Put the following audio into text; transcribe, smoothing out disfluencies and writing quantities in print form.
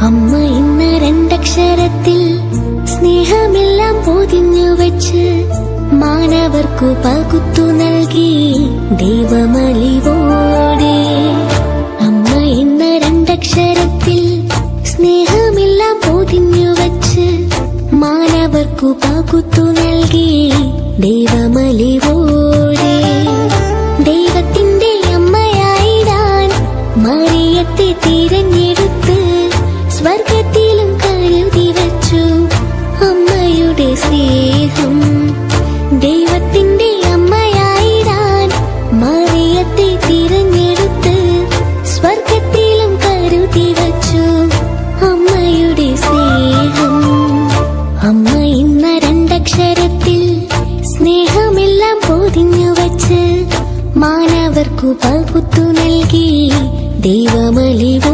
അമ്മ ഇന്ന് രണ്ടക്ഷരത്തിൽ സ്നേഹമെല്ലാം പൊതിഞ്ഞു വച്ച് മാനവർക്കു പകുത്തു നൽകി ദൈവമലിവോടെ. അമ്മ ഇന്ന് രണ്ടക്ഷരത്തിൽ സ്നേഹമെല്ലാം പൊതിഞ്ഞു വച്ച് മാനവർക്കു പകുത്തു നൽകി ദൈവമലിവോടെ. ദൈവത്തിന്റെ അമ്മയായിടാൻ മറിയത്തെ തിരഞ്ഞെടുത്ത് സ്വർഗത്തിലും കരുതി വച്ചു അമ്മയുടെ സ്നേഹം. ദൈവത്തിന്റെ അമ്മയായിടാൻ മറിയത്തെ തിരഞ്ഞെടുത്ത് സ്വർഗത്തിലും കരുതി വച്ചു അമ്മയുടെ സ്നേഹം. അമ്മ ഇന്ന് രണ്ടക്ഷരത്തിൽ സ്നേഹമെല്ലാം പൊതിഞ്ഞു വച്ച് മാനവർക്കു പകുത്തു നൽകി ദൈവമലിവോടെ.